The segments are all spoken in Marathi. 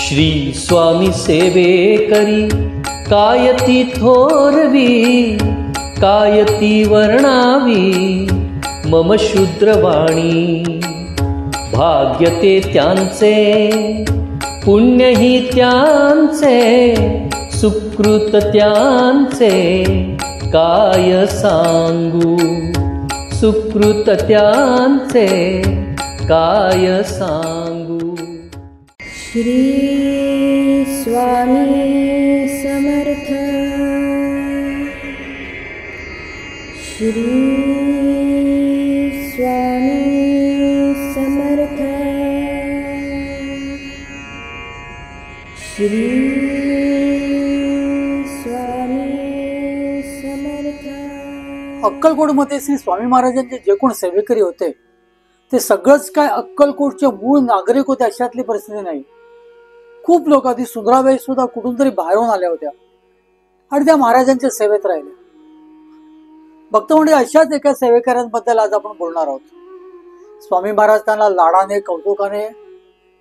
श्री स्वामी सेवे करी कायती थोरवी, कायती वर्णावी मम शूद्रवाणी। भाग्य ते त्यांचे, पुण्यही त्यांचे, सुकृत त्यांचे काय सांगू, सुकृत त्यांचे काय सांगू। श्री स्वामी समर्थ। श्री स्वामी समर्थ। श्री स्वामी समर्थ। अक्कलकोटमध्ये श्री स्वामी महाराजांचे जे कोण सेवेकरी होते ते सगळंच काय अक्कलकोटचे मूळ नागरिक होते अशातली परिस्थिती नाही। खूप लोक आधी सुंदराबाई सुद्धा कुठून तरी बाहेरून आल्या होत्या आणि त्या महाराजांच्या सेवेत राहिल्या। भक्त म्हणजे अशाच एका सेवेकऱ्यांबद्दल आज आपण बोलणार आहोत। स्वामी महाराज त्यांना लाडाने कौतुकाने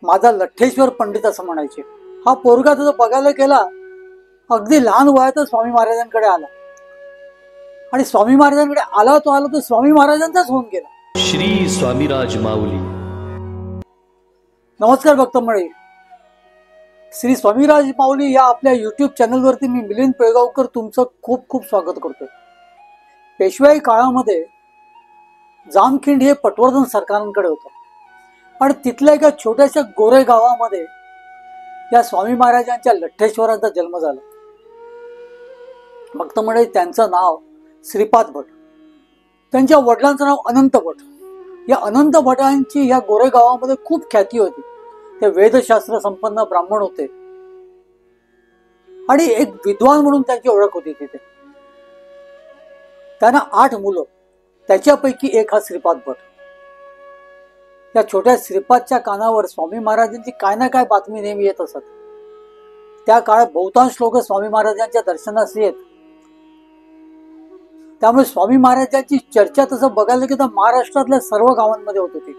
माझा लठ्ठेश्वर पंडित असं म्हणायचे। हा पोरगा तुझं बघायला गेला अगदी लहान वयातच स्वामी महाराजांकडे आला आणि स्वामी महाराजांकडे आला तो स्वामी महाराजांचाच होऊन गेला। श्री स्वामीराज माऊली। नमस्कार भक्त मंडळी, श्री स्वामीराज माऊली या आपल्या युट्यूब चॅनलवरती मी मिलिंद पेळगावकर तुमचं खूप खूप स्वागत करतो। पेशवाई काळामध्ये जामखिंड हे पटवर्धन सरकारांकडे होतं आणि तिथल्या एका छोट्याशा गोरे गावामध्ये या स्वामी महाराजांच्या लठ्ठेश्वराचा जन्म झाला। भक्त मंडळी, त्यांचं नाव श्रीपाद भट, त्यांच्या वडिलांचं नाव अनंत भट। या अनंत भटांची या गोरे गावामध्ये खूप ख्याती होती। ते वेदशास्त्र संपन्न ब्राह्मण होते आणि एक विद्वान म्हणून त्यांची ओळख होती तिथे। त्यांना 8 मुलं, त्याच्यापैकी एक हा श्रीपाद भट। या छोट्या श्रीपादच्या कानावर स्वामी महाराजांची काय ना काय बातमी नेहमी येत असत। त्या काळात बहुतांश लोक स्वामी महाराजांच्या दर्शनास येत, त्यामुळे स्वामी महाराजांची चर्चा तसं बघायला की तर महाराष्ट्रातल्या सर्व गावांमध्ये होत होती।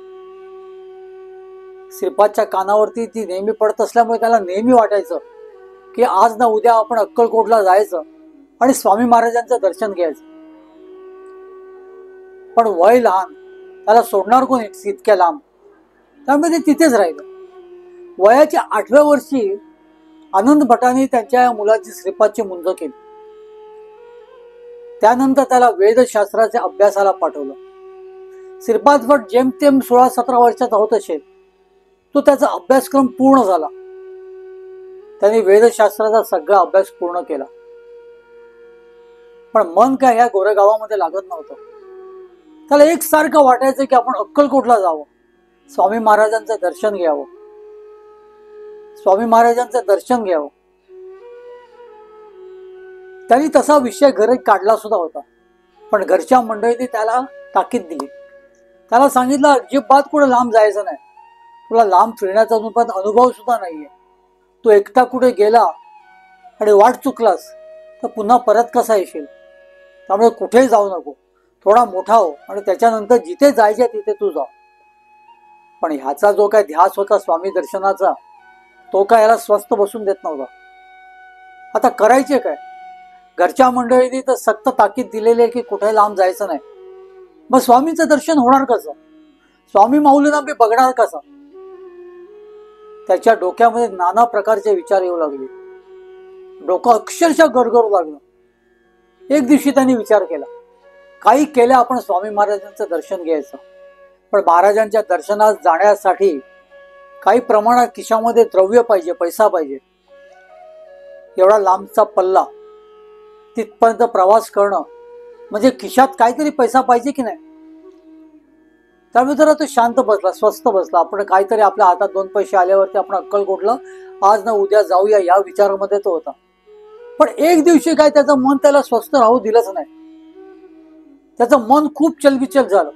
श्रीपादच्या कानावरती ती नेहमी पडत असल्यामुळे त्याला नेहमी वाटायचं की आज ना उद्या आपण अक्कलकोटला जायचं आणि स्वामी महाराजांचं दर्शन घ्यायचं। पण वय लहान, त्याला सोडणार कोण इतक्या लांब, त्यामुळे ते तिथेच राहिलं। वयाच्या 8व्या वर्षी आनंद भटांनी त्यांच्या मुलाची श्रीपादची मुंज केली। त्यानंतर त्याला वेदशास्त्राच्या अभ्यासाला पाठवलं। श्रीपाद भट जेमतेम 16-17 वर्षाचा होत असेल तो त्याचा अभ्यासक्रम पूर्ण झाला। त्यांनी वेदशास्त्राचा सगळा अभ्यास पूर्ण केला, पण मन काय ह्या गोऱ्या गावामध्ये लागत नव्हतं। त्याला एकसारखं वाटायचं की आपण अक्कलकोटला जावं, स्वामी महाराजांचं दर्शन घ्यावं, स्वामी महाराजांचं दर्शन घ्यावं। त्यांनी तसा विषय घरी काढला सुद्धा होता, पण घरच्या मंडळींनी त्याला ताकीद दिली। त्याला सांगितलं अजिबात कुठे लांब जायचं नाही, तुला लांब फिरण्याचा अनुभव सुद्धा नाहीये। तू एकटा कुठे गेला आणि वाट चुकलास तर पुन्हा परत कसा येशील, त्यामुळे कुठेही जाऊ नको, थोडा मोठा हो आणि त्याच्यानंतर जिथे जायचे तिथे तू जा। पण ह्याचा जो काय ध्यास होता स्वामी दर्शनाचा तो काय याला स्वस्थ बसून देत नव्हता। आता करायचे काय? घरच्या मंडळींनी तर सक्त ताकीद दिलेली आहे की कुठे लांब जायचं नाही। मग स्वामींचं दर्शन होणार कसं? स्वामी माऊलींना मी बघणार कसं? त्याच्या डोक्यामध्ये नाना प्रकारचे विचार येऊ लागले, डोकं अक्षरशः गरगरू लागलं। एक दिवशी त्यांनी विचार केला, काही केलं आपण स्वामी महाराजांचं दर्शन घ्यायचं, पण महाराजांच्या दर्शनात जाण्यासाठी काही प्रमाणात खिशामध्ये द्रव्य पाहिजे, पैसा पाहिजे। एवढा लांबचा पल्ला, तिथपर्यंत प्रवास करणं म्हणजे खिशात काहीतरी पैसा पाहिजे की नाही। त्यामुळे जरा तो शांत बसला, स्वस्थ बसला। आपण काहीतरी आपल्या हातात 2 पैसे आल्यावरती आपण अक्कलकोटला आज ना उद्या जाऊया या विचारामध्ये तो होता। पण एक दिवशी काय त्याचं मन त्याला स्वस्थ राहू दिलंच नाही। त्याचं मन खूप चलबिचल झालं।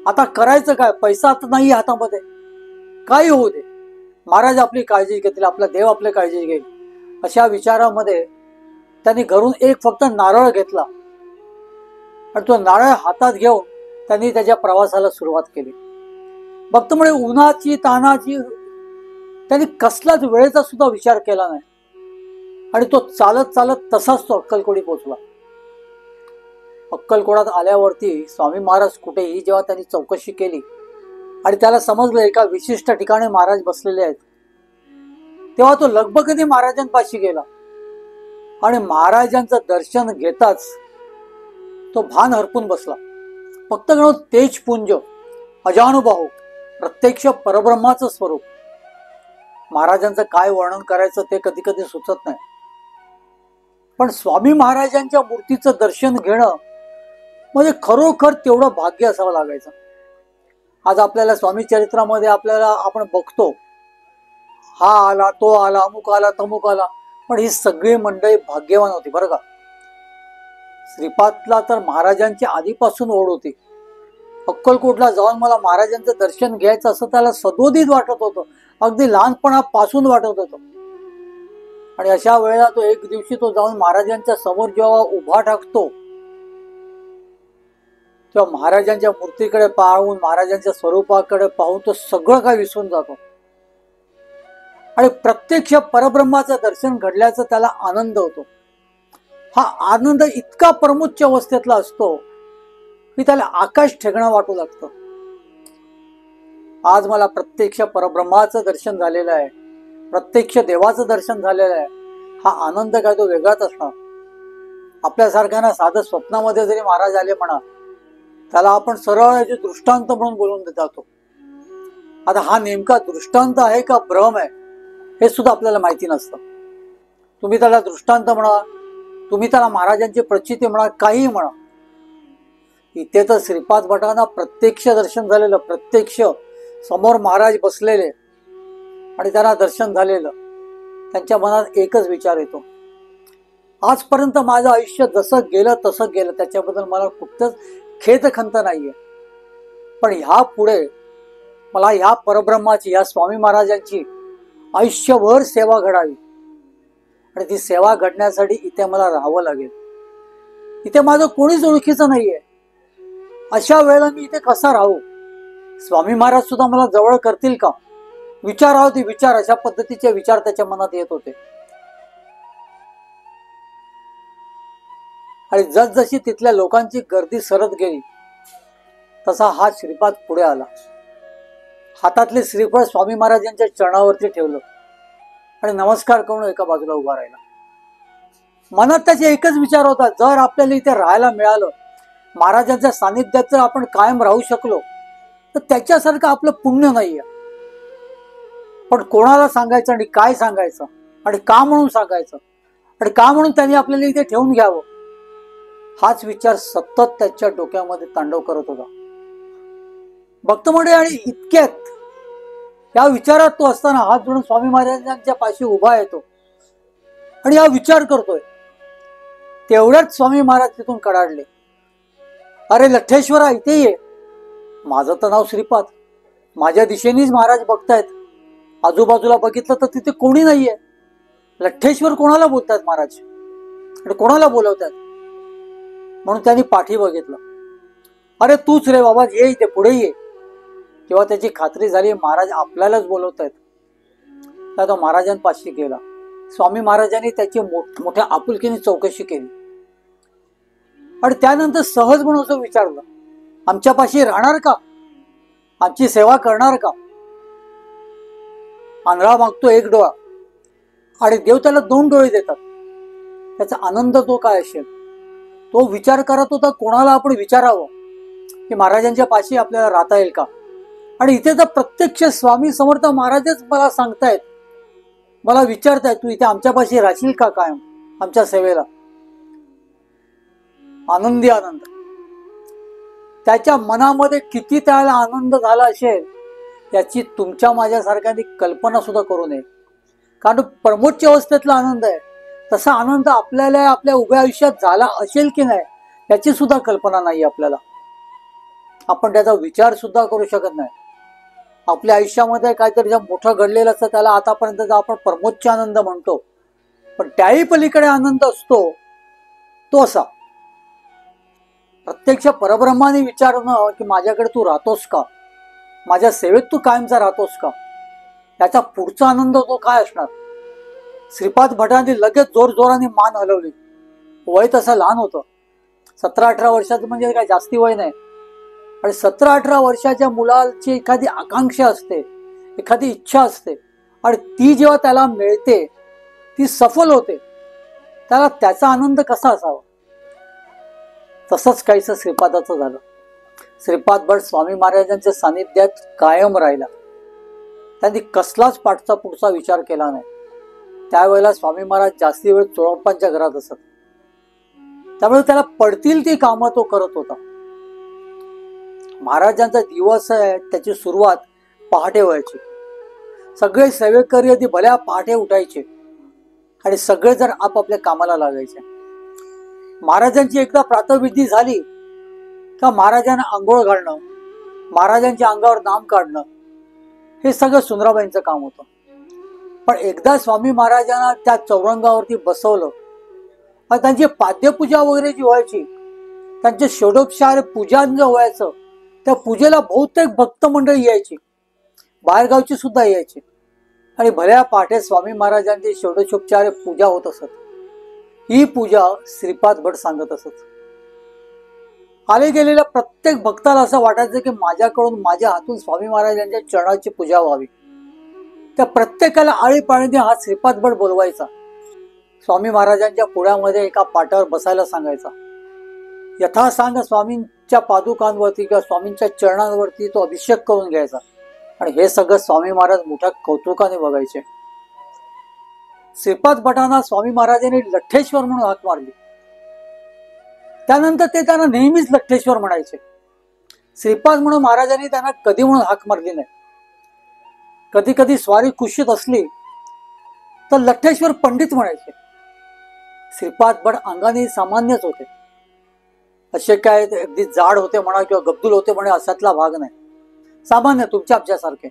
आता करायचं काय? पैसा आता नाही हातामध्ये, काय होऊ दे, महाराज आपली काळजी घेतील, आपला देव आपली काळजी घेईल, अशा विचारामध्ये त्यांनी घरून एक फक्त नारळ घेतला आणि तो नारळ हातात घेऊन त्यांनी त्याच्या प्रवासाला सुरुवात केली। भक्त म्हणजे उन्हाची तानाची त्यांनी कसलाच वेळेचा सुद्धा विचार केला नाही आणि तो चालत चालत तसाच तो अक्कलकोटी पोहोचला. अक्कलकोटात आल्यावरती स्वामी महाराज कुठेही जेव्हा त्यांनी चौकशी केली आणि त्याला समजलं एका विशिष्ट ठिकाणी महाराज बसलेले आहेत, तेव्हा तो लगबगीने महाराजांपाशी गेला आणि महाराजांचं दर्शन घेताच तो भान हरपून बसला. फक्त गणो तेजपुंज अजानुबाहू प्रत्यक्ष परब्रह्माचं स्वरूप. महाराजांचं काय वर्णन करायचं ते कधी कधी सुचत नाही, पण स्वामी महाराजांच्या मूर्तीचं दर्शन घेणं म्हणजे खरोखर तेवढं भाग्य असावं लागायचं. आज आपल्याला स्वामी चरित्रामध्ये आपण बघतो, हा आला, तो आला, अमुक आला, तमुक आला, पण ही सगळी मंडळी भाग्यवान होती बरं का. श्रीपादला तर महाराजांची आधीपासून ओढ होती. अक्कलकोटला जाऊन मला महाराजांचं दर्शन घ्यायचं असं त्याला सदोदित वाटत होतं, अगदी लहानपणापासून वाटत होतं. आणि अशा वेळेला तो एक दिवशी तो जाऊन महाराजांच्या समोर जेव्हा उभा टाकतो, तेव्हा महाराजांच्या मूर्तीकडे पाहून, महाराजांच्या स्वरूपाकडे पाहून तो सगळं काय विसरून जातो आणि प्रत्यक्ष परब्रह्माचं दर्शन घडल्याचा त्याला आनंद होतो. हा आनंद इतका परमोच्च अवस्थेतला असतो की त्याला आकाश ठेकणं वाटू लागतं. आज मला प्रत्यक्ष परब्रह्माचं दर्शन झालेलं आहे, प्रत्यक्ष देवाचं दर्शन झालेलं आहे. हा आनंद काय तो वेगळाच असणार. आपल्यासारख्यांना साधं स्वप्नामध्ये जरी महाराज आले म्हणा, त्याला आपण सरळ याचे दृष्टांत म्हणून बोलून जातो. आता हा नेमका दृष्टांत आहे का भ्रम आहे हे सुद्धा आपल्याला माहिती नसतं. तुम्ही त्याला दृष्टांत म्हणा, तुम्ही त्याला महाराजांची प्रचिती म्हणा, काहीही म्हणा. इथे तर श्रीपाद भटांना प्रत्यक्ष दर्शन झालेलं, प्रत्यक्ष समोर महाराज बसलेले आणि त्यांना दर्शन झालेलं. त्यांच्या मनात एकच विचार येतो, आजपर्यंत माझं आयुष्य जसं गेलं तसं गेलं, त्याच्याबद्दल मला कुठंच खेदखंत नाहीये, पण ह्या पुढे मला ह्या परब्रह्माची, या स्वामी महाराजांची आयुष्यभर सेवा घडावी आणि ती सेवा घडण्यासाठी इथे मला राहावं लागेल. इथे माझं कोणीच ओळखीचं नाहीये. अशा वेळेला मी इथे कसा राहू? स्वामी महाराज सुद्धा मला जवळ करतील का? विचारावती विचार, अशा पद्धतीचे विचार त्याच्या मनात येत होते. आणि जसजशी तिथल्या लोकांची गर्दी सरत गेली तसा हा श्रीपाद पुढे आला. हातातले श्रीफळ स्वामी महाराजांच्या चरणावरती ठेवलं आणि नमस्कार करून एका बाजूला उभा राहिला. मनात त्याचे एकच विचार होता, जर आपल्याला इथे राहायला मिळालं, महाराजांच्या सानिध्यात जर आपण कायम राहू शकलो तर त्याच्यासारखं आपलं पुण्य नाहीये. पण कोणाला सांगायचं आणि काय सांगायचं आणि का म्हणून सांगायचं आणि का म्हणून त्यांनी आपल्याला इथे ठेवून घ्यावं, हाच विचार सतत त्याच्या डोक्यामध्ये तांडव करत होता. भक्त मंडळी, आणि इतक्यात या विचारात तो असताना हात जोडून स्वामी महाराजांच्या पाशी उभा येतो आणि हा विचार करतोय. तेवढ्याच स्वामी महाराज तिथून कडाडले, अरे लठ्ठेश्वरा, इथे ये. माझं तर नाव श्रीपाद, माझ्या दिशेनेच महाराज बघतायत. आजूबाजूला बघितलं तर तिथे कोणी नाहीये. लठ्ठेश्वर कोणाला बोलतायत महाराज आणि कोणाला बोलवतात? म्हणून त्यांनी पाठी बघितलं. अरे तूच रे बाबा, ये इथे, पुढे ये. तेव्हा त्याची खात्री झाली महाराज आपल्यालाच बोलवतायत. त्या तो महाराजांपाशी गेला. स्वामी महाराजांनी त्याची मोठ्या आपुलकीने चौकशी केली आणि त्यानंतर सहज म्हणून असं विचारलं, आमच्यापाशी राहणार का? आमची सेवा करणार का? आंधळा मागतो एक डोळा आणि देव त्याला 2 डोळे देतात. त्याचा आनंद तो काय असेल? तो विचार करत होता, कोणाला आपण विचारावं की महाराजांच्या पाशी आपल्याला राहता येईल का? आणि इथे तर प्रत्यक्ष स्वामी समर्थ महाराजच मला सांगतायत, मला विचारतायत, तू इथे आमच्यापाशी राहशील का कायम आमच्या सेवेला? आनंदी आनंद. त्याच्या मनामध्ये किती त्याला आनंद झाला असेल याची तुमच्या माझ्यासारख्यांनी कल्पना सुद्धा करू नये. कारण परमोच्च अवस्थेतला आनंद आहे. तसा आनंद आपल्याला आपल्या उभ्या आयुष्यात झाला असेल की नाही याची सुद्धा कल्पना नाही आपल्याला. आपण त्याचा विचार सुद्धा करू शकत नाही. आपल्या आयुष्यामध्ये काहीतरी जे मोठं घडलेलं असतं त्याला आतापर्यंत आपण परमोच्च आनंद म्हणतो, पण त्याही पलीकडे आनंद असतो तो असा प्रत्यक्ष परब्रह्माने विचारणं की माझ्याकडे तू राहतोस का, माझ्या सेवेत तू कायमचा राहतोस का. याचा पुढचा आनंद तो काय असणार. श्रीपाद भटांनी लगेच जोरजोराने मान हलवली. वय तसं लहान होतं, 17-18 वर्षाचं, म्हणजे काय जास्ती वय नाही. आणि 17-18 वर्षाच्या मुलाची एखादी आकांक्षा असते, एखादी इच्छा असते, आणि ती जेव्हा त्याला मिळते, ती सफल होते, त्याला त्याचा आनंद कसा असावा. तसंच काहीसं श्रीपादाचं झालं. श्रीपाद भट स्वामी महाराजांच्या सानिध्यात कायम राहिला. त्यांनी कसलाच पाठचा पुढचा विचार केला नाही. त्यावेळेला स्वामी महाराज जास्ती वेळ चोळप्पांच्या घरात असत, त्यामुळे त्याला पडतील ती कामं तो करत होता. महाराजांचा दिवस आहे त्याची सुरुवात पहाटे व्हायची. सगळे सेवेकरी आधी भल्या पहाटे उठायचे आणि सगळेजण आपापल्या कामाला लागायचे. महाराजांची एकदा प्रातःविधी झाली का महाराजांना आंघोळ घालणं, महाराजांच्या अंगावर नाम काढणं, हे सगळं सुंदराबाईंचं काम होतं. पण एकदा स्वामी महाराजांना त्या चौरंगावरती बसवलं आणि त्यांची पाद्यपूजा वगैरे जी व्हायची, त्यांचे षोडोपचार पूजन जे व्हायचं, त्या पूजेला बहुतेक भक्त मंडळी यायची, बाहेरगावची सुद्धा यायची. आणि भल्या पहाटे स्वामी महाराजांची षोडशोपचार पूजा होत असत. ही पूजा श्रीपाद भट सांगत असत. आले गेलेल्या प्रत्येक भक्ताला असं वाटायचं की माझ्याकडून, माझ्या हातून स्वामी महाराजांच्या चरणाची पूजा व्हावी. त्या प्रत्येकाला आळीपाळीने हा श्रीपाद भट बोलवायचा. स्वामी महाराजांच्या पुढ्यामध्ये एका पाटावर बसायला सांगायचा. यथासांग स्वामींच्या पादुकांवरती किंवा स्वामींच्या चरणांवरती तो अभिषेक करून घ्यायचा. आणि हे सगळं स्वामी महाराज मोठ्या कौतुकाने बघायचे. श्रीपाद भटांना स्वामी महाराजांनी लठ्ठेश्वर म्हणून हाक मारली. त्यानंतर ते त्यांना नेहमीच लठ्ठेश्वर म्हणायचे. श्रीपाद म्हणून महाराजांनी त्यांना कधी म्हणून हाक मारली नाही. कधी कधी स्वारी कुशीत असली तर लठ्ठेश्वर पंडित म्हणायचे. श्रीपाद भट अंगाने सामान्यच होते, असे काय अगदी जाड होते म्हणा किंवा गब्दूल होते म्हणे अशातला भाग नाही. सामान्य तुमच्या आमच्यासारखे.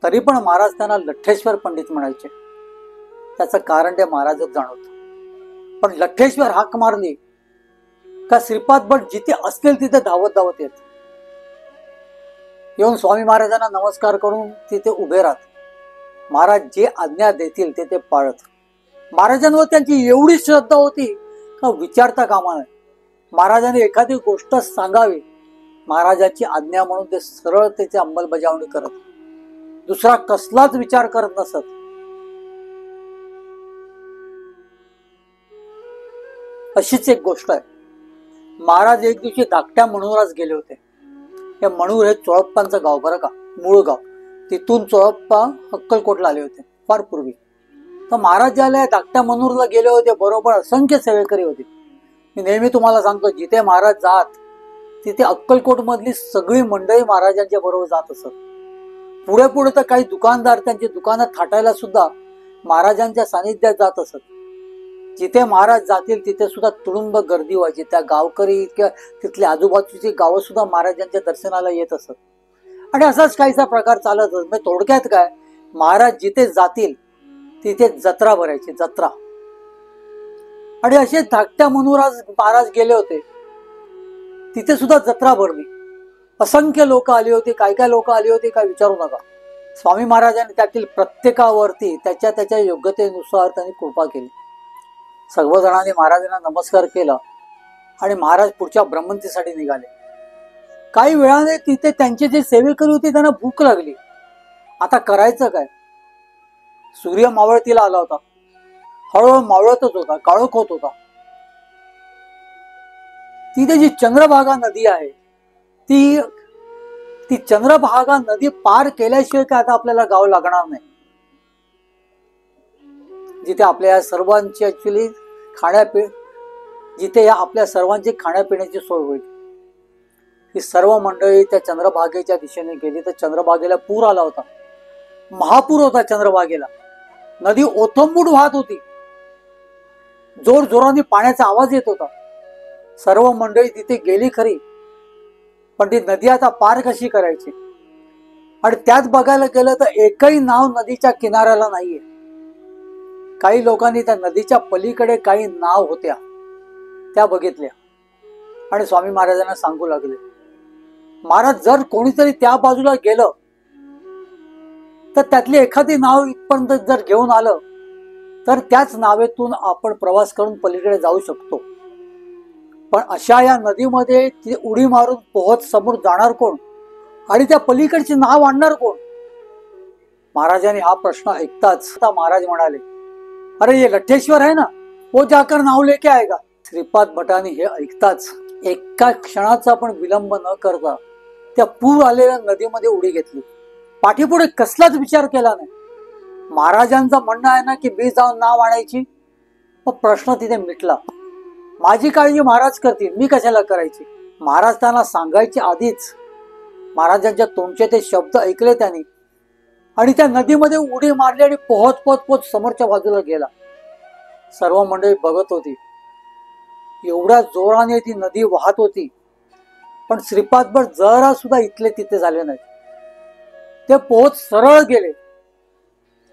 तरी पण महाराज त्यांना लठ्ठेश्वर पंडित म्हणायचे. त्याचं कारण ते महाराजच जाणवत. पण लठ्ठेश्वर हाक मारली का श्रीपाद भट जिथे असतील तिथे धावत धावत येत, येऊन स्वामी महाराजांना नमस्कार करून तिथे उभे राहत. महाराज जे आज्ञा देतील ते पाळत. महाराजांवर त्यांची एवढी श्रद्धा होती का विचारता कामा नये. महाराजांनी एखादी गोष्ट सांगावी, महाराजाची आज्ञा म्हणून ते सरळ त्याची अंमलबजावणी करत, दुसरा कसलाच विचार करत नसत. अशीच एक गोष्ट आहे. महाराज एक दिवशी धाकट्या मणुरास गेले होते. हे मणूर हे चोळप्पांचं गाव, बरं का, मूळ गाव. तिथून चोळप्पा अक्कलकोटला आले होते फार पूर्वी. तर महाराज ज्याला धाकट्या मणूरला गेले होते, बरोबर असंख्य सेवेकरी होते. मी नेहमी तुम्हाला सांगतो, जिथे महाराज जात तिथे अक्कलकोट मधली सगळी मंडळी महाराजांच्या बरोबर जात असत. पुढे पुढे तर काही दुकानदार त्यांची दुकानं थाटायला सुद्धा महाराजांच्या सानिध्यात जात असत. जिथे महाराज जातील तिथे सुद्धा तुडुंब गर्दी व्हायची. त्या गावकरी किंवा तिथली आजूबाजूची गावं सुद्धा महाराजांच्या दर्शनाला येत असत. आणि असाच काहीसा प्रकार चालत असत. थोडक्यात काय, महाराज जिथे जातील तिथे जत्रा भरायची, जत्रा. आणि असे धाकट्या मनुराज महाराज गेले होते, तिथे सुद्धा जत्रा भरली. असंख्य लोक आली होती. काय काय लोक आली होती काय विचारू नका. स्वामी महाराजांनी त्यातील प्रत्येकावरती त्याच्या त्याच्या योग्यतेनुसार त्यांनी कृपा केली. सर्वजणांनी महाराजांना नमस्कार केला आणि महाराज पुढच्या ब्रह्मंतीसाठी निघाले. काही वेळाने तिथे त्यांचे जे सेवेकरी होते त्यांना भूक लागली. आता करायचं काय. सूर्य मावळतीला आला होता, हळूहळू मावळतच होता, काळोख होत होता. तिथे जी चंद्रभागा नदी आहे, ती चंद्रभागा नदी पार केल्याशिवाय काय आता आपल्याला गाव लागणार नाही. जिथे आपल्या सर्वांची ऍक्च्युली जिथे या आपल्या सर्वांची खाण्यापिण्याची सोय होईल. ही सर्व मंडळी त्या चंद्रभागेच्या दिशेने गेली. तर चंद्रभागेला पूर आला होता, महापूर होता चंद्रभागेला. नदी ओथंबूड वाहत होती, जोर जोराने पाण्याचा आवाज येत होता. सर्व मंडळी तिथे गेली खरी, पण ती नदी आता पार कशी करायची. आणि त्यात बघायला गेलं तर एकही नाव नदीच्या किनाऱ्याला नाहीये. काही लोकांनी त्या नदीच्या पलीकडे काही नाव होत्या त्या बघितल्या आणि स्वामी महाराजांना सांगू लागले, महाराज जर कोणीतरी त्या बाजूला गेलं तर त्यातली एखादी नाव इथपर्यंत जर घेऊन आलं तर त्याच नावेतून आपण प्रवास करून पलीकडे जाऊ शकतो. पण अशा या नदीमध्ये ती उडी मारून पोहत समोर जाणार कोण आणि त्या पलीकडचे नाव आणणार कोण? महाराजांनी हा प्रश्न ऐकताच महाराज म्हणाले, अरे ये लठ्ठेश्वर है ना, वो जाकर नाव लेके आएगा. श्रीपाद भटांनी हे ऐकताच एका क्षणाचा पण विलंब न करता त्या पूर आलेल्या नदीमध्ये उडी घेतली. पाठीपुढे कसलाच विचार केला नाही. महाराजांचं म्हणणं आहे ना की मी जाऊन नाव आणायची, मग प्रश्न तिथे मिटला. माझी काळजी महाराज करतील, मी कशाला करायची. महाराज त्यांना सांगायच्या आधीच महाराजांच्या तोंडचे ते शब्द ऐकले त्यांनी आणि त्या नदीमध्ये उडी मारली आणि पोहत पोहत पोहत समोरच्या बाजूला गेला. सर्व मंडळी बघत होती. एवढ्या जोराने ती नदी वाहत होती, पण श्रीपाद भट जरा सुद्धा इथले तिथे झाले नाही. ते पोहत सरळ गेले,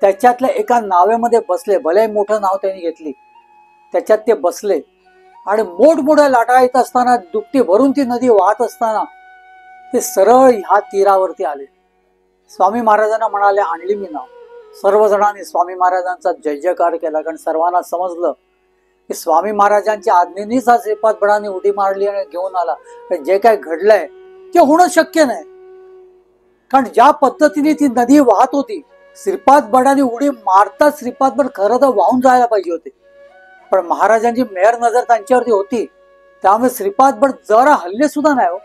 त्याच्यातल्या एका नावेमध्ये बसले. भले मोठं नाव त्यांनी घेतली, त्याच्यात ते बसले आणि मोठमोठ्या लाटा येत असताना, दुपटी भरून ती नदी वाहत असताना ते सरळ ह्या तीरावरती आले. स्वामी महाराजांना म्हणाले, आणली मी नाव. सर्वजणांनी स्वामी महाराजांचा जय जयकार केला, कारण सर्वांना समजलं की स्वामी महाराजांच्या आज्ञेनेच हा श्रीपाद भटांनी उडी मारली आणि घेऊन आला. जे काय घडलंय ते होणं शक्य नाही, कारण ज्या पद्धतीने ती नदी वाहत होती, श्रीपाद भटांनी उडी मारताच श्रीपाद भट खरं तर वाहून जायला पाहिजे होते, पण महाराजांची मेहर नजर त्यांच्यावरती होती, त्यामुळे श्रीपाद भट जरा हल्ले सुद्धा नाही हो,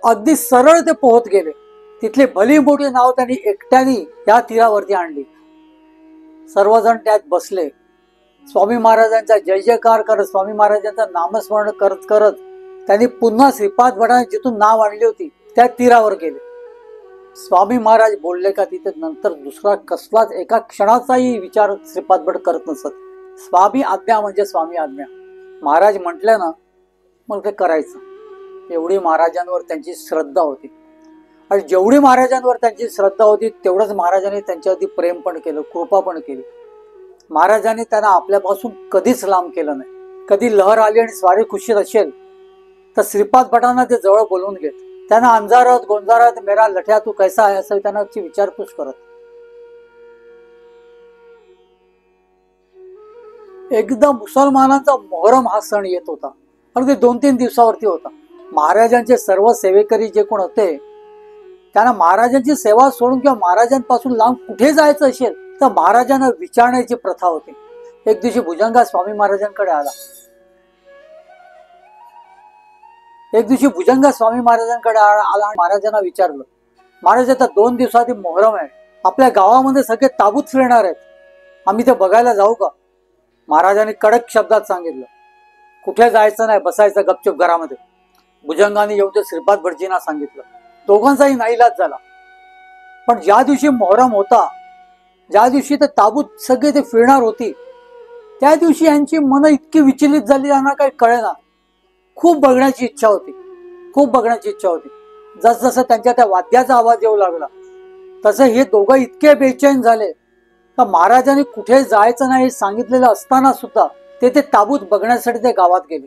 अगदी सरळ ते पोहत गेले. तिथले भली मोठी नाव त्यांनी एकट्याने त्या तीरावरती आणली. सर्वजण त्यात बसले. स्वामी महाराजांचा जय जयकार करत, स्वामी महाराजांचं नामस्मरण करत करत त्यांनी पुन्हा श्रीपाद भटांनी जिथून नाव आणली होती त्या तीरावर गेले. स्वामी महाराज बोलले का तिथे नंतर दुसरा कसलाच एका क्षणाचाही विचार श्रीपाद भट करत नसत. स्वामी आज्ञा म्हणजे स्वामी आज्ञा. महाराज म्हटले ना मग ते करायचं. एवढी महाराजांवर त्यांची श्रद्धा होती आणि जेवढी महाराजांवर त्यांची श्रद्धा होती तेवढंच महाराजांनी त्यांच्यावरती प्रेम पण केलं, कृपा पण केली. महाराजांनी त्यांना आपल्यापासून कधीच लांब केलं नाही. कधी लहर आली आणि स्वारी खुशीत असेल तर श्रीपाद भटांना ते जवळ बोलवून घेत. त्यांना अंजारत गोंजारत मेरा लठ्या तू कैसा आहे असं त्यांना विचारपूस करत. एकदा मुसलमानांचा मोहरम हा सण येत होता आणि ते 2-3 दिवसावरती होता. महाराजांचे सर्व सेवेकरी जे कोण होते त्यांना महाराजांची सेवा सोडून किंवा महाराजांपासून लांब कुठे जायचं असेल तर महाराजांना विचारण्याची प्रथा होती. एक दिवशी भुजंगा स्वामी महाराजांकडे आला. आला महाराजांना विचारलं, महाराज आता 2 दिवसाआधी मोहरम आहे, आपल्या गावामध्ये सगळे ताबूत फिरणार आहेत, आम्ही ते बघायला जाऊ का? महाराजांनी कडक शब्दात सांगितलं, कुठे जायचं नाही, बसायचं गपचूप घरामध्ये. भुजंगाने येऊन ते श्रीपाद भटजींना सांगितलं. दोघांचाही नाईलाज झाला. पण ज्या दिवशी मोहरम होता, ज्या दिवशी ते ताबूत सगळे ते फिरणार होती, त्या दिवशी यांची मन इतकी विचलित झाली त्यांना काही कळेना. खूप बघण्याची इच्छा होती. जसजसं त्यांच्या त्या वाद्याचा आवाज येऊ लागला तसं हे दोघं इतके बेचैन झाले का महाराजांनी कुठे जायचं नाही सांगितलेलं असताना सुद्धा ते ताबूत बघण्यासाठी ते गावात गेले.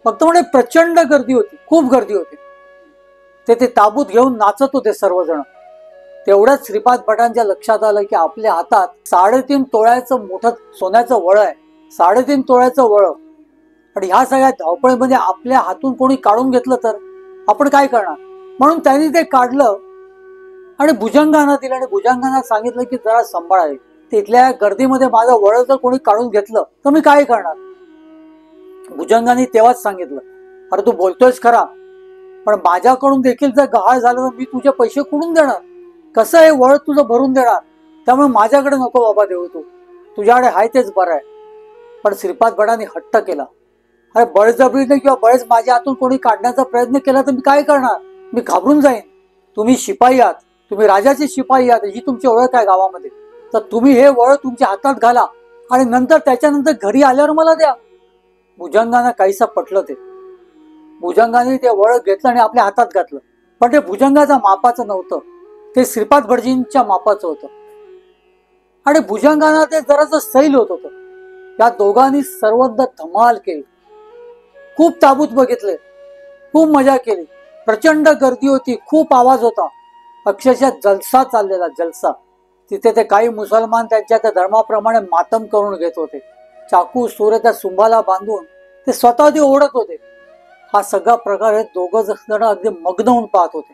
फक्त म्हणजे प्रचंड गर्दी होती, खूप गर्दी होती. ते ताबूत घेऊन नाचत होते सर्वजण. तेवढ्याच श्रीपाद भटांच्या लक्षात आलं की आपल्या हातात 3.5 तोळ्याचं मोठं सोन्याचं वळ आहे. 3.5 तोळ्याचं वळ. आणि ह्या सगळ्या धावपळीमध्ये आपल्या हातून कोणी काढून घेतलं तर आपण काय करणार? म्हणून त्यांनी ते काढलं आणि भुजंगांना दिलं आणि भुजंगांना सांगितलं की जरा सांभाळ आहे, तिथल्या गर्दीमध्ये माझं वळ जर कोणी काढून घेतलं तर मी काय करणार? भुजंगांनी तेव्हाच सांगितलं, अरे तू बोलतोयस खरा, पण माझ्याकडून देखील जर गहाळ झालं तर मी तुझे पैसे कुठून देणार? कसं हे वळ तुझं भरून देणार? त्यामुळे माझ्याकडे नको बाबा देऊ, तू तुझ्याकडे आहे तेच बरं आहे. पण श्रीपाद भटांनी हट्ट केला, अरे बळजबरीने किंवा बळच माझ्या हातून कोणी काढण्याचा प्रयत्न केला तर मी काय करणार? मी घाबरून जाईन. तुम्ही शिपाई आहात, तुम्ही राजाचे शिपाई आहात, ही तुमची ओळख आहे गावामध्ये, तर तुम्ही हे वळ तुमच्या हातात घाला आणि नंतर त्याच्यानंतर घरी आल्यावर मला द्या. भुजंगांना काहीसं पटलं. ते भुजंगाने ते वळ घेतलं आणि आपल्या हातात घातलं. पण ते भुजंगाच्या मापाचं नव्हतं, ते श्रीपाद भटजींच्या मापाचं होतं. आणि भुजंगांना ते जरासं सैल होत होतं. या दोघांनी सर्वत्र धमाल केली. खूप ताबूत बघितले, खूप मजा केली. प्रचंड गर्दी होती, खूप आवाज होता. अक्षरशः जलसा चाललेला, जलसा. तिथे ते काही मुसलमान त्यांच्या त्या धर्माप्रमाणे मातम करून घेत होते. चाकू सूर्य त्या सुंभाला बांधून ते स्वतः ते ओढत होते. हा सगळा प्रकार हे दोघं जण अगदी मग्न होऊन पाहत होते.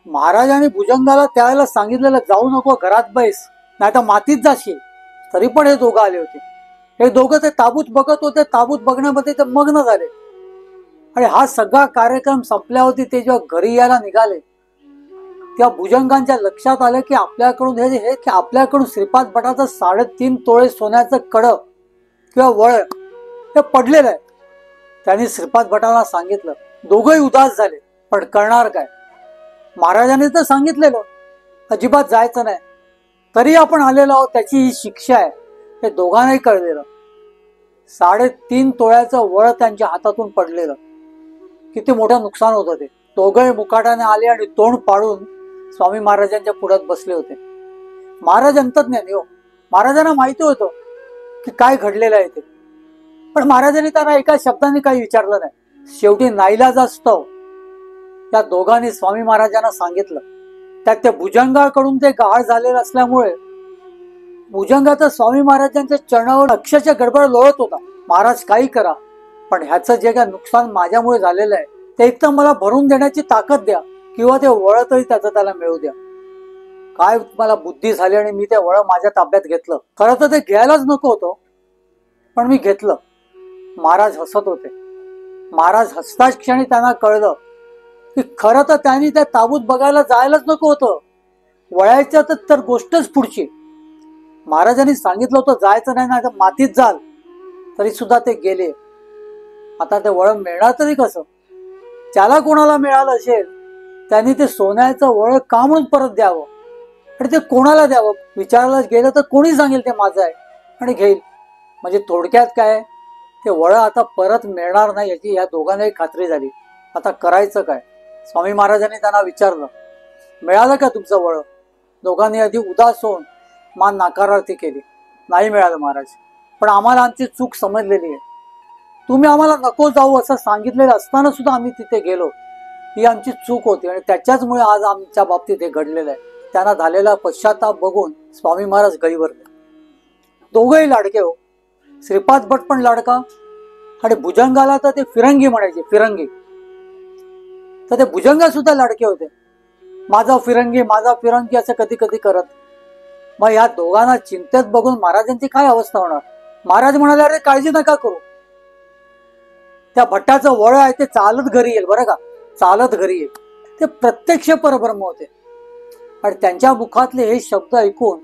महाराजांनी भुजंगाला त्यावेळेला सांगितलेलं, जाऊ नको, घरात बैस, नाही तर मातीत जाशील. तरी पण हे दोघं आले होते. हे दोघं ते ताबूत बघत होते. ताबूत बघण्यामध्ये ते मग्न झाले. आणि हा सगळा कार्यक्रम संपल्यावरती ते जेव्हा घरी यायला निघाले, त्या भुजंगांच्या लक्षात आलं की आपल्याकडून श्रीपाद भटाचं 3.5 तोळे सोन्याचं कडं किंवा वळ हे पडलेलं आहे. त्यांनी श्रीपाद भटाला सांगितलं. दोघंही उदास झाले. पण करणार काय? महाराजांनी तर सांगितलेलं अजिबात जायचं नाही, तरी आपण आलेलो आहोत, त्याची ही शिक्षा आहे. हे दोघांनाही कळलेलं. 3.5 तोळ्याचं वळ त्यांच्या हातातून पडलेलं. किती मोठं नुकसान होतं ते. दोघंही मुकाट्याने आले आणि तोंड पाडून स्वामी महाराजांच्या पुढ्यात बसले होते. महाराज अंतर्ज्ञानी हो. महाराजांना माहिती होतं की काय घडलेलं आहे ते. पण महाराजांनी त्यांना एका शब्दाने काही विचारलं नाही. शेवटी नाईलाजास्तव त्या दोघांनी स्वामी महाराजांना सांगितलं. त्यात त्या भुजंगाकडून ते गाळ झालेलं असल्यामुळे भुजंगाचा स्वामी महाराजांच्या चरणावर अक्षरशः गडबड लोळत होता. महाराज काही करा, पण ह्याचं जे काय नुकसान माझ्यामुळे झालेलं आहे ते एक तर मला भरून देण्याची ताकद द्या, किंवा ते वळ तरी त्याला मिळू द्या. काय मला बुद्धी झाली आणि मी ते वळ माझ्या ताब्यात घेतलं. खरं तर ते घ्यायलाच नको होतं, पण मी घेतलं. महाराज हसत होते. महाराज हसताच क्षणी त्यांना कळलं की खरं तर त्यांनी त्या ताबूत बघायला जायलाच नको होतं. वळायचं तर गोष्टच पुढची. महाराजांनी सांगितलं होतं जायचं नाही, नाही तर मातीत जाल, तरी सुद्धा ते गेले. आता ते वळ मिळणार तरी कसं? त्याला कोणाला मिळालं असेल त्यांनी ते सोन्याचं वळ का म्हणून परत द्यावं, आणि ते कोणाला द्यावं? विचारायला गेलं तर कोणी सांगेल ते माझं आहे आणि घेईल. म्हणजे थोडक्यात काय, ते वळ आता परत मिळणार नाही याची या दोघांनाही खात्री झाली. आता करायचं काय? स्वामी महाराजांनी त्यांना विचारलं, मिळालं का तुमचं वळ? दोघांनी आधी उदास होऊन मान नाकारार्थी केली. नाही मिळालं महाराज, पण आम्हाला आमची चूक समजलेली आहे. तुम्ही आम्हाला नको जाऊ असं सांगितलेलं असताना सुद्धा आम्ही तिथे गेलो. ही आमची चूक होती आणि त्याच्याचमुळे आज आमच्या बाबतीत हे घडलेलं आहे. त्यांना झालेला पश्चाताप बघून स्वामी महाराज गहिवरले. दोघंही लाडके हो. श्रीपाद भट पण लाडका आणि भुजंगाला तर ते फिरंगी म्हणायचे, फिरंगी. तर ते भुजंगा सुद्धा लाडके होते. माझा फिरंगी असं कधी कधी करत. मग या दोघांना चिंतेत बघून महाराजांची काय अवस्था होणार? महाराज म्हणाले, अरे काळजी नका करू, त्या भट्टाचं वळ आहे ते चालत घरी येईल, बरं का, चालत घरी येईल. ते प्रत्यक्ष परब्रह्म होते. आणि त्यांच्या मुखातले हे शब्द ऐकून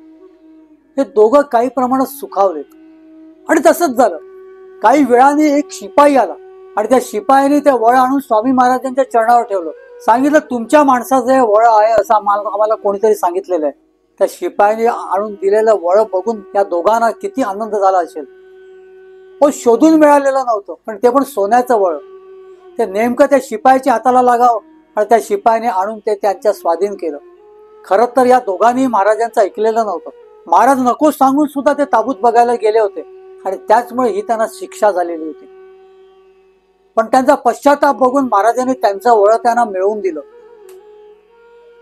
हे दोघं काही प्रमाणात सुखावले. आणि तसंच झालं. काही वेळाने एक शिपाई आला आणि त्या शिपाईने ते वळ आणून स्वामी महाराजांच्या चरणावर ठेवलं. सांगितलं, तुमच्या माणसाचं हे वळ आहे असं आम्हाला कोणीतरी सांगितलेलं आहे. त्या शिपाईने आणून दिलेलं वळ बघून त्या दोघांना किती आनंद झाला असेल. हो, शोधून मिळालेलं नव्हतं, पण ते पण सोन्याचं वळ. ते नेमकं त्या शिपाईच्या हाताला लागावं आणि त्या शिपाईने आणून ते त्यांच्या स्वाधीन केलं. खरं तर या दोघांनी महाराजांचं ऐकलेलं नव्हतं. महाराज नको सांगून सुद्धा ते ताबूत बघायला गेले होते आणि त्याचमुळे ही त्यांना शिक्षा झालेली होती. पण त्यांचा पश्चाताप बघून महाराजांनी त्यांचं वळ त्यांना मिळवून दिलं.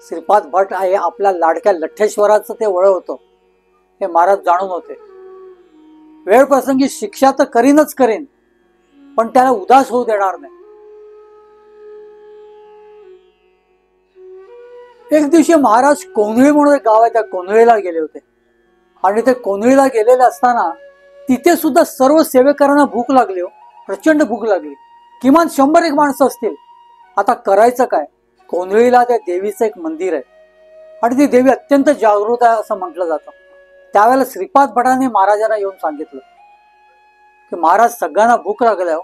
श्रीपाद भट आहे आपल्या लाडक्या लठ्ठेश्वराचं ते वळ होतं हे महाराज जाणून होते. वेळ प्रसंगी शिक्षा तर करीनच करेन, पण त्याला उदास होऊ देणार नाही. एक दिवशी महाराज कोंढळी म्हणून एक गाव आहे त्या कोंढळीला गेले होते. आणि ते कोंढळीला गेलेले असताना तिथे सुद्धा सर्व सेवेकरांना भूक लागली. प्रचंड भूक लागली. किमान 100 माणसं असतील. आता करायचं काय? कोंढळीला त्या देवीचं एक मंदिर आहे आणि ती देवी अत्यंत जागृत आहे असं म्हटलं जातं. त्यावेळेला श्रीपाद भटाने महाराजांना येऊन सांगितलं की महाराज सगळ्यांना भूक लागल्या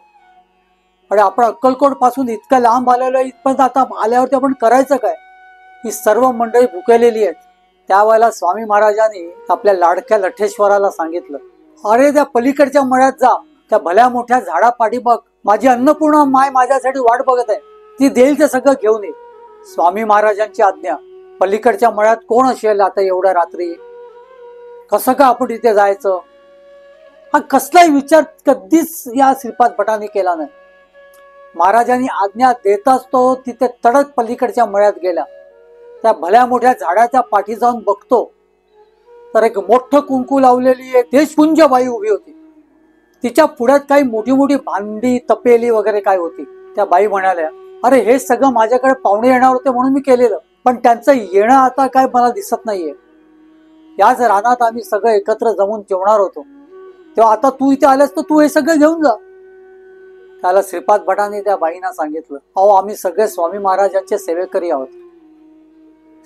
आणि आपण अक्कलकोट पासून इतकं लांब आलेलो आहे, इथपर्यंत आता आल्यावरती आपण करायचं काय? ही सर्व मंडळी भुकेलेली आहेत. त्यावेळेला स्वामी महाराजांनी आपल्या लाडक्या लठ्ठेश्वराला सांगितलं, अरे त्या पलीकडच्या मळ्यात जा, त्या भल्या मोठ्या झाडा पाठीमाग माझी अन्नपूर्णा माय माझ्यासाठी वाट बघत आहे, ती देईल ते सगळं घेऊन ये. स्वामी महाराजांची आज्ञा. पलीकडच्या मळ्यात कोण असेल आता एवढ्या रात्री? कसं का आपण तिथे जायचं? हा कसलाही विचार कधीच या श्रीपाद भटांनी केला नाही. महाराजांनी आज्ञा देताच तो तिथे तडक पलीकडच्या मळ्यात गेला. त्या भल्या मोठ्या झाडाच्या पाठी जाऊन बघतो तर एक मोठं कुंकू लावलेली एक देशपुंज बाई उभी होती. तिच्या पुढ्यात काही मोठी मोठी भांडी तपेली वगैरे काय होती. त्या बाई म्हणाल्या, अरे हे सगळं माझ्याकडे पाहुणे येणार होते म्हणून मी केलेलं, पण त्यांचं येणं आता काय मला दिसत नाहीये. याच रानात आम्ही सगळे एकत्र जमून जेवणार होतो, तेव्हा आता तू इथे आल्यास तर तू हे सगळं घेऊन जा. त्याला श्रीपाद भटांनी त्या बाईंना सांगितलं, अहो आम्ही सगळे स्वामी महाराजांचे सेवेकरी आहोत,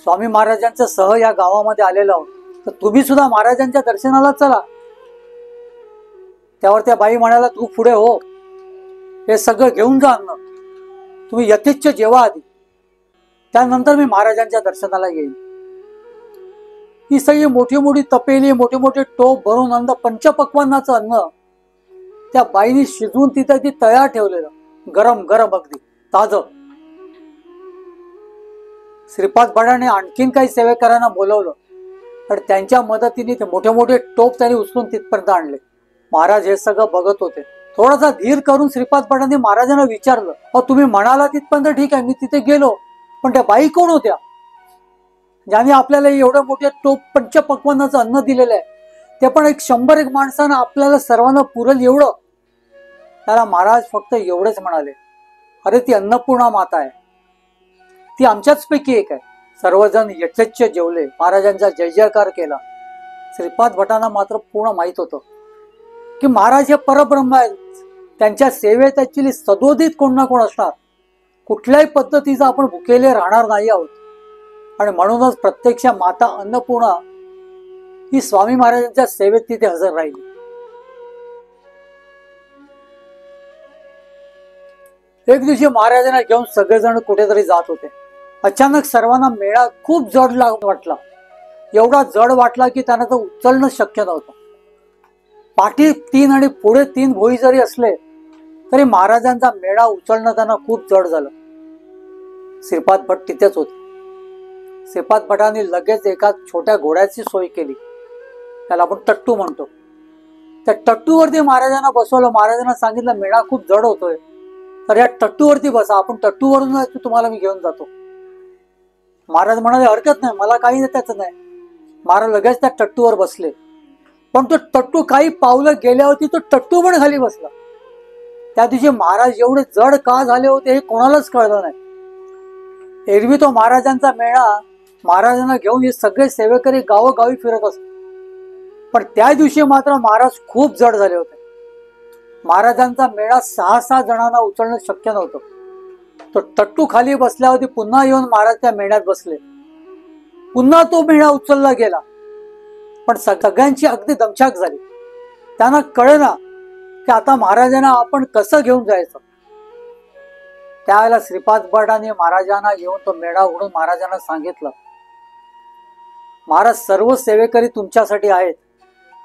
स्वामी महाराजांच्या सह या गावामध्ये आलेलो आहोत, तर तुम्ही सुद्धा महाराजांच्या दर्शनाला चला. त्यावर त्या बाई म्हणाला, तू पुढे हो, हे सगळं घेऊन जा अन्न, तुम्ही यथेच्छ जेवा आधी, त्यानंतर मी महाराजांच्या दर्शनाला येईन. ही सगळी मोठी मोठी तपेली, मोठे मोठे टोप भरून अन्न, पंचपक्वान्नाचं अन्न त्या बाईनी शिजवून तिथे ती तयार ठेवलेलं, गरम गरम अगदी ताजं. श्रीपाद भटाने आणखीन काही सेवेकरांना बोलवलं, पण त्यांच्या मदतीने ते मोठे मोठे टोप त्यांनी उचलून तिथपर्यंत आणले. महाराज हे सगळं बघत होते. थोडासा धीर करून श्रीपाद भटांनी महाराजांना विचारलं, अहो तुम्ही म्हणाला तिथपर्यंत ठीक आहे, मी तिथे गेलो, पण त्या बाई कोण होत्या ज्याने आपल्याला एवढं मोठे टोप पंचपक्वान्नाचं अन्न दिलेलं आहे, ते पण एक 100 माणसांना आपल्याला सर्वांना पुरेल एवढं. त्याला महाराज फक्त एवढेच म्हणाले, अरे ती अन्नपूर्णा माता आहे, ती आमच्याच पैकी एक आहे. सर्वजण यथेच्छ जेवले, महाराजांचा जय जयकार केला. श्रीपाद भटांना मात्र पूर्ण माहित होतं की महाराज हे परब्रह्म आहेत, त्यांच्या सेवेत ऍक्च्युली सदोदित कोण ना कोण असणार, कुठल्याही पद्धतीचा आपण भुकेले राहणार नाही आहोत. आणि म्हणूनच प्रत्यक्ष माता अन्नपूर्णा ही स्वामी महाराजांच्या सेवेत तिथे हजर राहिली. एक दिवशी महाराजांना घेऊन सगळेजण कुठेतरी जात होते. अचानक सर्वांना मेळा खूप जड वाटला. एवढा जड वाटला की त्यांना तो उचलणं शक्य नव्हतं. पाठी 3 आणि पुढे 3 भोई जरी असले तरी महाराजांचा मेळा उचलणं त्यांना खूप जड झालं. श्रीपाद भट तिथेच होते. श्रीपाद भटांनी लगेच एका छोट्या घोड्याची सोय केली, त्याला आपण टट्टू म्हणतो. त्या टट्टूवरती महाराजांना बसवलं. महाराजांना सांगितलं, मेळा खूप जड होतोय, तर या टट्टूवरती बसा, आपण टट्टूवरून तुम्हाला मी घेऊन जातो. महाराज म्हणाले, हरकत नाही, मला काही त्याचं नाही. महाराज लगेच त्या टट्टूवर बसले. पण तो टट्टू काही पावलं गेल्यावरती तो टट्टू पण खाली बसला. त्या दिवशी महाराज एवढे जड का झाले होते हे कोणालाच कळलं नाही. एरवी तो महाराजांचा मेळा महाराजांना घेऊन हे सगळे सेवेकरी गावोगावी फिरत असत, पण त्या दिवशी मात्र महाराज खूप जड झाले होते. महाराजांचा मेळा 6 जणांना उचलणं शक्य नव्हतं. तो टट्टू खाली बसल्यावरती पुन्हा येऊन महाराज त्या मेळ्यात बसले. पुन्हा तो मेळा उचलला गेला, पण सगळ्यांची अगदी दमछाक झाली. त्यांना कळेना की आता महाराजांना आपण कसं घेऊन जायचं. त्यावेळेला श्रीपाद भटांनी महाराजांना येऊन तो मेळा उघडून महाराजांना सांगितलं, महाराज सर्व सेवेकरी तुमच्यासाठी आहेत,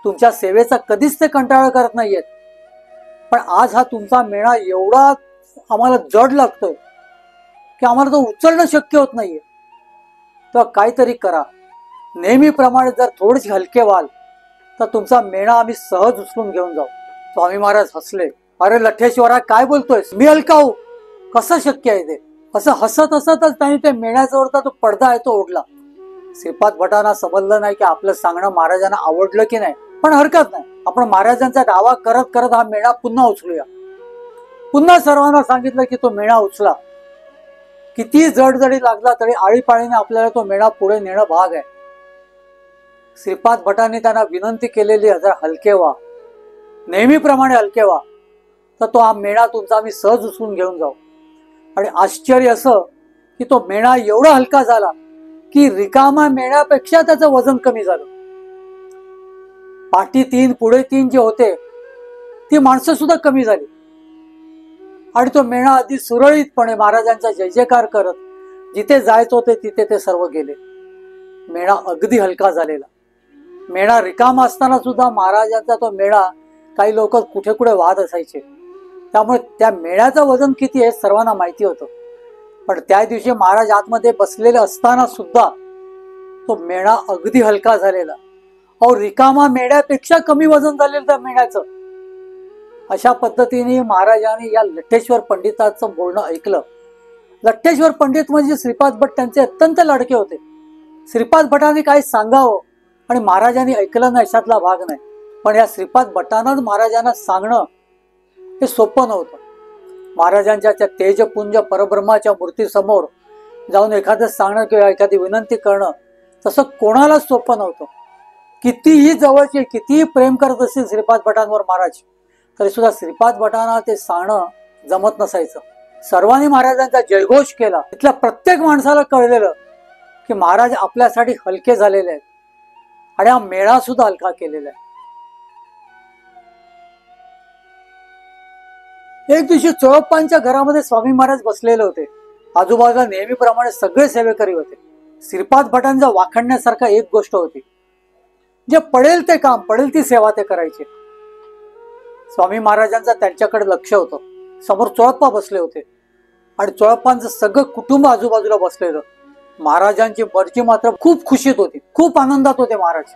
तुमच्या सेवेचा कधीच ते कंटाळा करत नाहीयेत, पण आज हा तुमचा मेळा एवढा आम्हाला जड लागतोय की आम्हाला तो उचलणं शक्य होत नाहीये, तर काहीतरी करा. नेहमीप्रमाणे जर थोडेसे हलके व्हाल तर तुमचा मेळा आम्ही सहज उचलून घेऊन जाऊ. स्वामी महाराज हसले, अरे लठ्ठेश्वरा काय बोलतोयस, मी हलका हो, कसं शक्य आहे ते. असं हसत हसतच त्यांनी ते मेळ्याजवळचा तो पडदा आहे तो ओढला. श्रीपाद भटांना समजलं नाही की आपलं सांगणं महाराजांना आवडलं की नाही, पण हरकत नाही, आपण महाराजांचा दावा करत करत हा मेळा पुन्हा उचलूया. पुन्हा सर्वांना सांगितलं की तो मेळा उचला, किती जड जरी लागला तरी आळीपाळीने आपल्याला तो मेळा पुढे नेणं भाग आहे. श्रीपाद भटांनी त्यांना विनंती केलेली, जर हलके व्हा, नेहमीप्रमाणे हलके व्हा, तर तो हा मेळा तुमचा आम्ही सहज उचलून घेऊन जाऊ. आणि आश्चर्य असं की तो मेळा एवढा हलका झाला की रिकामा मेळ्यापेक्षा त्याचं वजन कमी झालं. पाठी 3 पुढे 3 जे होते ती माणसं सुद्धा कमी झाली. आणि तो मेळा अगदी सुरळीतपणे महाराजांचा जय जयकार करत जिथे जायचं होते तिथे ते सर्व गेले. मेळा अगदी हलका झालेला. मेळा रिकामा असताना सुद्धा महाराजांचा तो मेळा काही लोक कुठे कुठे वाहत असायचे, त्यामुळे त्या मेळ्याचं वजन किती आहे सर्वांना माहिती होतं. पण त्या दिवशी महाराज आतमध्ये बसलेले असताना सुद्धा तो मेळा अगदी हलका झालेला. अहो रिकामा मेळ्यापेक्षा कमी वजन झालेलं त्या मेळ्याचं. अशा पद्धतीने महाराजांनी या लठ्ठेश्वर पंडिताचं बोलणं ऐकलं. लठ्ठेश्वर पंडित म्हणजे श्रीपाद भट त्यांचे अत्यंत लाडके होते. श्रीपाद भटांनी काय सांगावं आणि महाराजांनी ऐकलं नाही अशातला भाग नाही. पण या श्रीपाद भटांनाच महाराजांना सांगणं हे सोपं नव्हतं. महाराजांच्या त्या तेजपुंज परब्रह्माच्या मूर्तीसमोर जाऊन एखादं सांगणं किंवा एखादी विनंती करणं तसं कोणालाच सोपं नव्हतं. कितीही जवळचे, कितीही प्रेम करत असतील श्रीपाद भटांवर महाराज, तरी सुद्धा श्रीपाद भटांना ते सांगणं जमत नसायचं. सर्वांनी महाराजांचा जयघोष केला. तिथल्या प्रत्येक माणसाला कळलेलं की महाराज आपल्यासाठी हलके झालेले आहेत आणि हा मेळा सुद्धा हलका केलेला आहे. एक दिवशी चोळप्पांच्या घरामध्ये स्वामी महाराज बसलेले होते. आजूबाजूला नेहमीप्रमाणे सगळे सेवेकरी होते. श्रीपाद भटांचा वाखाणण्यासारखा एक गोष्ट होती, जे पडेल ते काम, पडेल ती सेवा ते करायचे. स्वामी महाराजांचं त्यांच्याकडे लक्ष होतं. समोर चोळप्पा बसले होते आणि चोळप्पांचं सगळं कुटुंब आजूबाजूला बसलेलं. महाराजांची मर्जी मात्र खूप खुशीत होती, खूप आनंदात होते महाराज.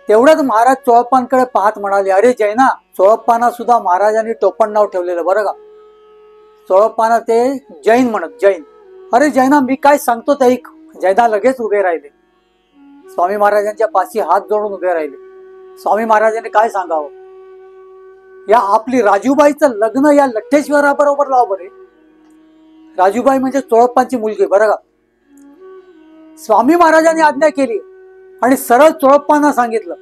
तेवढ्यात महाराज चोळप्पांकडे पाहत म्हणाले, अरे जैना. चोळप्पांना सुद्धा महाराजांनी टोपण नाव ठेवलेलं बरं का. चोळप्पांना ते जैन म्हणत, जैन. अरे जैना, मी काय सांगतो ते ऐक. जैना लगेच उभे राहिले. स्वामी महाराजांच्या पाशी हात जोडून उभे राहिले. स्वामी महाराजांनी काय सांगावं. या आपली राजूबाईचं लग्न या लठ्ठेश्वराबरोबर लाव बरे. राजूबाई म्हणजे चोळप्पांची मुलगी बरं का. स्वामी महाराजांनी आज्ञा केली आणि सरळ चोळप्पांना सांगितलं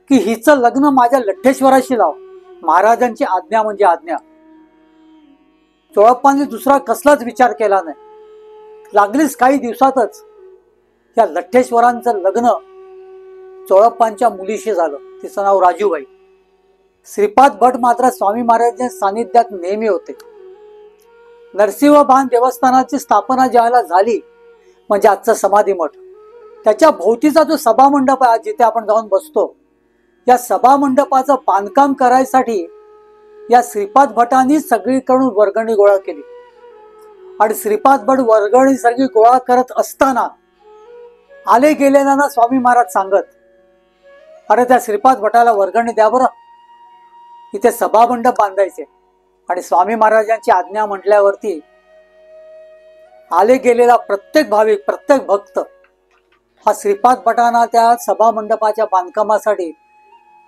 की हिचं लग्न माझ्या लठ्ठेश्वराशी लाव. महाराजांची आज्ञा म्हणजे आज्ञा. चोळप्पांनी दुसरा कसलाच विचार केला नाही. लागलीच काही दिवसातच या लठ्ठेश्वरांचं लग्न चोळप्पांच्या मुलीशी झालं. तिचं नाव राजूबाई. श्रीपाद भट मात्र स्वामी महाराजांच्या सानिध्यात नेहमी होते. नरसिंहभान देवस्थानाची स्थापना ज्यावेळेला झाली, म्हणजे आजचा समाधी मठ, त्याच्या भोवतीचा जो सभामंडप आहे जिथे आपण जाऊन बसतो, या सभामंडपाचं बांधकाम करायसाठी या श्रीपाद भटांनी सगळीकडून वर्गणी गोळा केली. आणि श्रीपाद भट वर्गणी सगळी गोळा करत असताना आले गेलेल्यांना स्वामी महाराज सांगत, अरे त्या श्रीपाद भटाला वर्गणी द्या बरं, इथे सभामंडप बांधायचे. आणि स्वामी महाराजांची आज्ञा म्हटल्यावरती आले गेलेला प्रत्येक भाविक, प्रत्येक भक्त हा श्रीपाद भटांना त्या सभामंडपाच्या बांधकामासाठी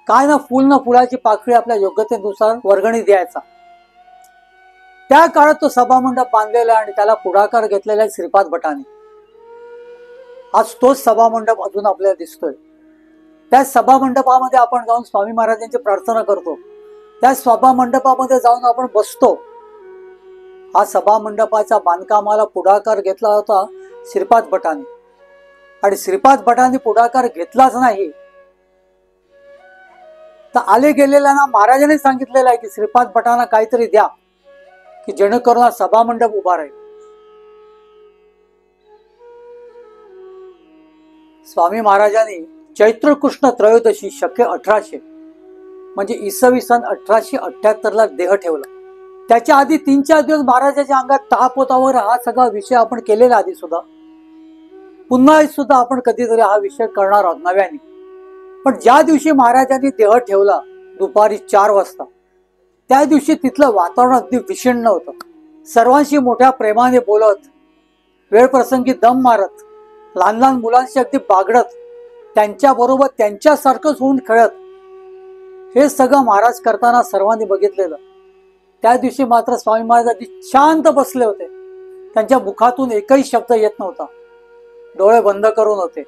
काय ना फुलाची पाकळी आपल्या योग्यतेनुसार वर्गणी द्यायचा. त्या काळात तो सभामंडप बांधलेला आणि त्याला पुढाकार घेतलेला आहे श्रीपाद भटांनी. आज तोच सभामंडप अजून आपल्याला दिसतोय. त्या सभामंडपामध्ये आपण जाऊन स्वामी महाराजांची प्रार्थना करतो. त्या सभामंडपामध्ये जाऊन आपण बसतो. हा सभामंडपाच्या बांधकामाला पुढाकार घेतला होता श्रीपाद भटांनी. आणि श्रीपाद भटांनी पुढाकार घेतलाच नाही तर आले गेलेल्यांना महाराजांनी सांगितलेलं आहे की श्रीपाद भटांना काहीतरी द्या की जेणेकरून हा सभामंडप उभा राहील. स्वामी महाराजांनी चैत्र कृष्ण त्रयोदशी शके 1800 म्हणजे इसवी सन 1878 देह ठेवला. त्याच्या आधी 3-4 दिवस महाराजांच्या अंगात ताप होता वगैरे हा सगळा विषय आपण केलेला आधी सुद्धा. पुन्हा सुद्धा आपण कधीतरी हा विषय करणार आहोत नव्याने. पण ज्या दिवशी महाराजांनी देह ठेवला दुपारी 4 वाजता, त्या दिवशी तिथलं वातावरण अगदी विषण्ण होतं. सर्वांशी मोठ्या प्रेमाने बोलत, वेळ प्रसंगी दम मारत, लहान लहान मुलांशी अगदी बागडत, त्यांच्याबरोबर त्यांच्यासारखंच होऊन खेळत, हे सगळं महाराज करताना सर्वांनी बघितलेलं. त्या दिवशी मात्र स्वामी महाराज अगदी शांत बसले होते. त्यांच्या मुखातून एकही शब्द येत नव्हता. डोळे बंद करून होते.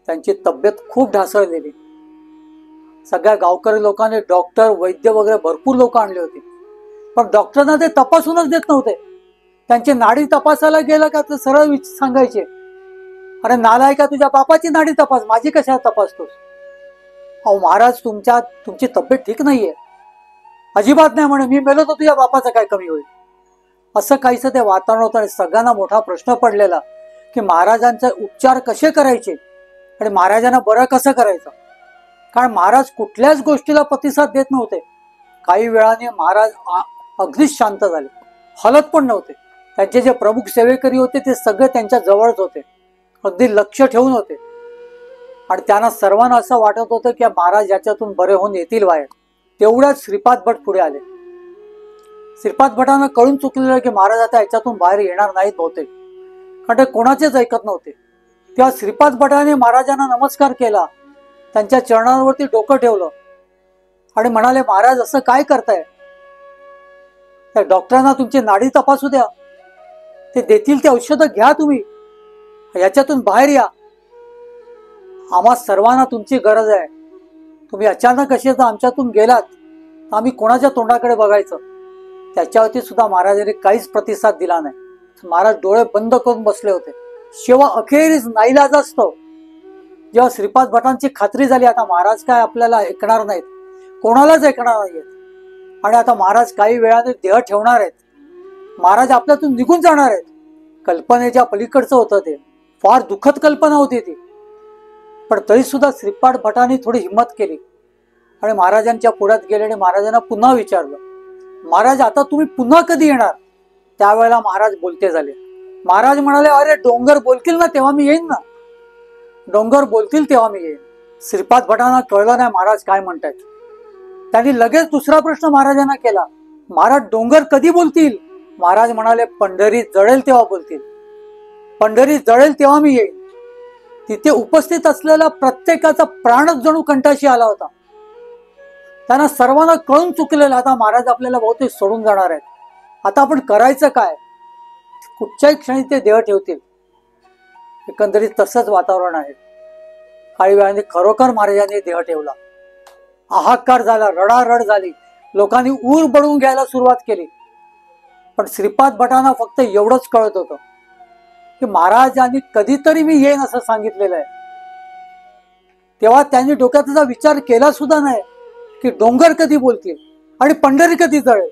त्यांची तब्येत खूप ढासळलेली. सगळ्या गावकरी लोकांनी डॉक्टर, वैद्य वगैरे भरपूर लोक आणले होते. पण डॉक्टरांना ते तपासूनच देत नव्हते. त्यांची नाडी तपासायला गेलं का तर सरळ सांगायचे, अरे नालायका, तुझ्या बापाची नाडी तपास, माझी कशाला तपासतोस. अहो महाराज, तुमची तब्येत ठीक नाहीये. अजिबात नाही म्हणे, मी मेलो तर तुझ्या बापाचं काय कमी होईल. असं काहीसं ते वातावरण होतं. आणि सगळ्यांना मोठा प्रश्न पडलेला की महाराजांचे उपचार कसे करायचे आणि महाराजांना बरं कसं करायचं. कारण महाराज कुठल्याच गोष्टीला प्रतिसाद देत नव्हते. काही वेळाने महाराज अगदीच शांत झाले, हलत पण नव्हते. त्यांचे जे प्रमुख सेवेकरी होते ते सगळे त्यांच्या जवळच होते, अगदी लक्ष ठेवून होते. आणि त्यांना सर्वांना असं वाटत होतं की महाराज याच्यातून बरे होऊन येतील बाहेर. तेवढ्याच श्रीपाद भट पुढे आले. श्रीपाद भटांना कळून चुकलेलं की महाराज आता याच्यातून बाहेर येणार नाहीत बहुतेक. कारण ते कोणाचेच ऐकत नव्हते. तेव्हा श्रीपाद भटाने महाराजांना नमस्कार केला, त्यांच्या चरणांवरती डोकं ठेवलं आणि म्हणाले, महाराज असं काय करताय? त्या डॉक्टरांना तुमची नाडी तपासू द्या, ते देतील ते औषधं घ्या, तुम्ही याच्यातून बाहेर या. आम्हा सर्वांना तुमची गरज आहे. तुम्ही अचानक असे जर आमच्यातून गेलात तर आम्ही कोणाच्या तोंडाकडे बघायचं? त्याच्यावरती सुद्धा महाराजांनी काहीच प्रतिसाद दिला नाही. महाराज डोळे बंद करून बसले होते. शेवट अखेरीस नाईलाज असतो, जेव्हा श्रीपाद भटांची खात्री झाली आता महाराज काय आपल्याला ऐकणार नाहीत, कोणालाच ऐकणार नाहीत आणि आता महाराज काही वेळाने देह ठेवणार आहेत, महाराज आपल्यातून निघून जाणार आहेत. कल्पनेच्या पलीकडचं होतं ते. फार दुःखद कल्पना होती ती. पण तरी सुद्धा श्रीपाद भटांनी थोडी हिंमत केली आणि महाराजांच्या पुढ्यात गेले आणि महाराजांना पुन्हा विचारलं, महाराज आता तुम्ही पुन्हा कधी येणार? त्यावेळेला महाराज बोलते झाले. महाराज म्हणाले, अरे डोंगर बोलतील ना तेव्हा मी येईन ना, डोंगर बोलतील तेव्हा मी येईन. श्रीपाद भटांना कळलं नाही महाराज काय म्हणतायत. त्यांनी लगेच दुसरा प्रश्न महाराजांना केला, महाराज डोंगर कधी बोलतील? महाराज म्हणाले, पंढरी जळेल तेव्हा बोलतील. पंढरी जळेल तेव्हा मी येईन. तिथे उपस्थित असलेला प्रत्येकाचा प्राणच जणू कंठाशी आला होता. त्यांना सर्वांना कळून चुकलेलं आता महाराज आपल्याला बहुतेक सोडून जाणार आहेत. आता आपण करायचं काय? कुठच्याही क्षणी ते देह ठेवतील. एकंदरीत तसंच वातावरण आहे. काही वेळाने खरोखर महाराजांनी देह ठेवला. हाहाकार झाला, रडारड झाली, लोकांनी ऊर बडवून घ्यायला सुरुवात केली. पण श्रीपाद भटांना फक्त एवढंच कळत होतं की महाराजांनी कधीतरी मी येईन असं सांगितलेलं आहे. तेव्हा त्यांनी डोक्यात त्याचा विचार केला सुद्धा नाही की डोंगर कधी बोलतील आणि पंढरी कधी जळेल.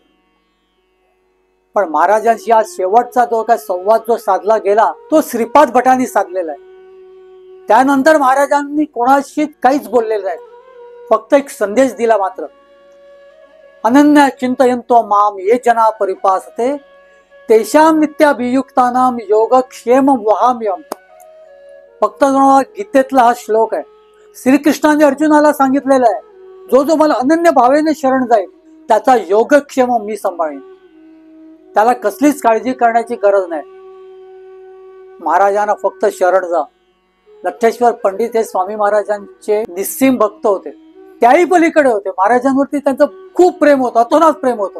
पण महाराजांशी आज शेवटचा जो काय संवाद जो साधला गेला तो श्रीपाद भटांनी साधलेला आहे. त्यानंतर महाराजांनी कोणाशी काहीच बोललेलं नाही, फक्त एक संदेश दिला मात्र, अनन्य चिंतयन्तो माम ये जना परिपासते तेषाम नित्याभियुक्तानाम योगक्षेम वहाम्यम. फक्त गीतेतला हा श्लोक आहे. श्रीकृष्णाने अर्जुनाला सांगितलेला आहे, जो जो मला अनन्य भावेने शरण जाईल त्याचा योगक्षेम मी सांभाळेन. त्याला कसलीच काळजी करण्याची गरज नाही. महाराजांना फक्त शरण जा. लठ्ठेश्वर पंडित हे स्वामी महाराजांचे निस्सीम भक्त होते. त्याही पलीकडे होते. महाराजांवरती त्यांचं खूप प्रेम होतं, अतोनात प्रेम होतं.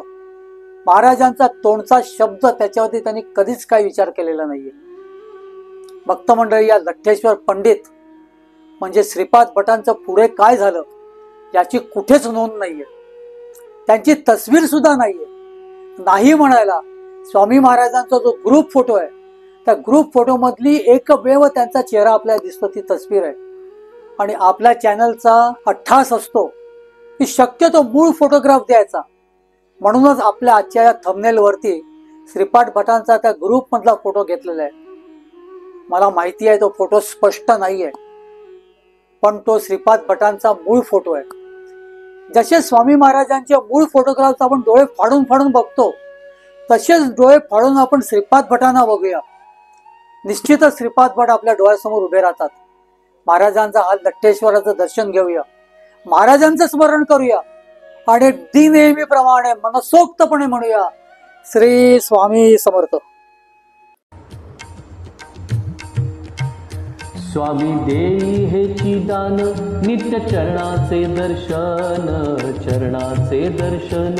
महाराजांचा तोंडचा शब्द त्याच्यावरती त्यांनी कधीच काही विचार केलेला नाहीये. भक्त मंडळी, या लठ्ठेश्वर पंडित म्हणजे श्रीपाद भटांचं पुढे काय झालं याची कुठेच नोंद नाहीये. त्यांची तस्वीर सुद्धा नाहीये. नाही म्हणायला स्वामी महाराजांचा जो ग्रुप फोटो आहे त्या ग्रुप फोटो मधली एकमेव त्यांचा चेहरा आपल्याला दिसतो ती तस्वीर आहे. आणि आपल्या चॅनलचा अट्ठास असतो की शक्यतो मूळ फोटोग्राफ द्यायचा. म्हणूनच आपल्या आजच्या या थंबनेल वरती श्रीपाद भटांचा त्या ग्रुप मधला फोटो घेतलेला आहे. मला माहिती आहे तो फोटो स्पष्ट नाहीये, पण तो श्रीपाद भटांचा मूळ फोटो आहे. जसे स्वामी महाराजांचे मूळ फोटोग्राफ आपण डोळे फाडून फाडून बघतो तसेच डोळे फाडून आपण श्रीपाद भटांना बघूया. निश्चितच श्रीपाद भट आपल्या डोळ्यासमोर उभे राहतात. महाराजांचा हा लठ्ठेश्वराचं दर्शन घेऊया, महाराजांचं स्मरण करूया आणि नेहमीप्रमाणे मनसोक्तपणे म्हणूया, श्री स्वामी समर्थ. स्वामी देई हेची दान नित्य चरणाचे दर्शन, चरणाचे दर्शन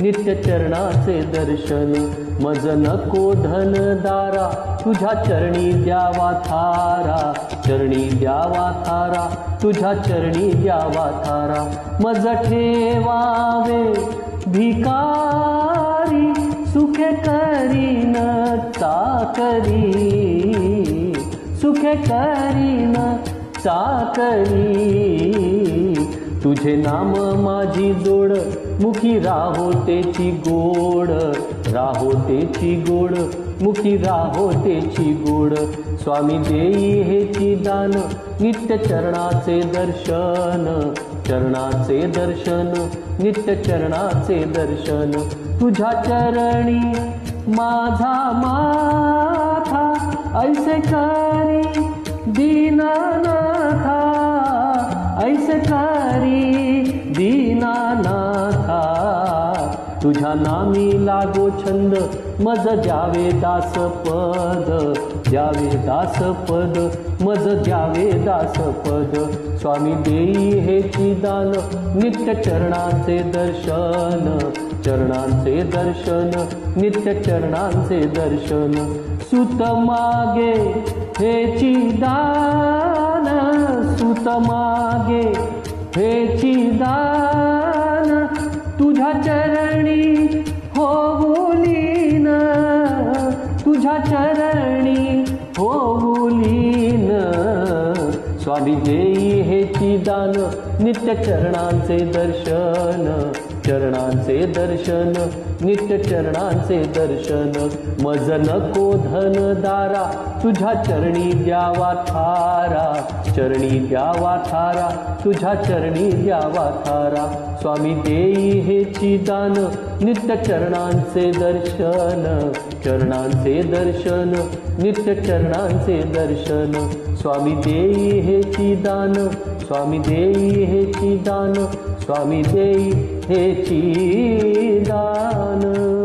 नित्य चरणाचे दर्शन. मज नको धन दारा तुझ्या चरणी द्यावा थारा, चरणी द्यावा थारा तुझ्या चरणी द्यावा थारा. मज ठेवावे भिकारी सुखे करीन चाकरी, सुखे करीन चाकरी. तुझे नाम माझी जोड मुखी राहो तेची गोड, राहो तेची गोड मुखी राहो तेची गोड. स्वामी देई हेची दान नित्य चरणाचे दर्शन, चरणाचे दर्शन नित्य चरणाचे दर्शन. तुझ्या चरणी माझा माथा ऐसे करी दीनानाथा, ऐसे करी दीनानाथा. तुझ्या नामी लागो छंद मज द्यावे दासपद, द्यावे दासपद, मज द्यावे दासपद. स्वामी देई हेची दान, नित्य चरणांचे दर्शन, चरणांचे दर्शन, नित्य चरणांचे दर्शन. सुत मागे हेची दान, सुत मागे हेची दान, तुझ्या चरणी होऊ लीन, तुझ्या चरणी होऊ लीन. स्वामी देई हेची दान, नित्य चरणांचे दर्शन, चरणांचे दर्शन, नित्य चरणांचे दर्शन. मज नको धन दारा, तुझ्या चरणी द्यावा थारा, चरणी द्यावा थारा, तुझ्या चरणी द्यावा थारा. स्वामी देई हेची दान, नित्य चरणांचे दर्शन, चरणांचे दर्शन, नित्य चरणांचे दर्शन. स्वामी देई हेची दान, स्वामी देई हेची दान, स्वामी देई हेची दान.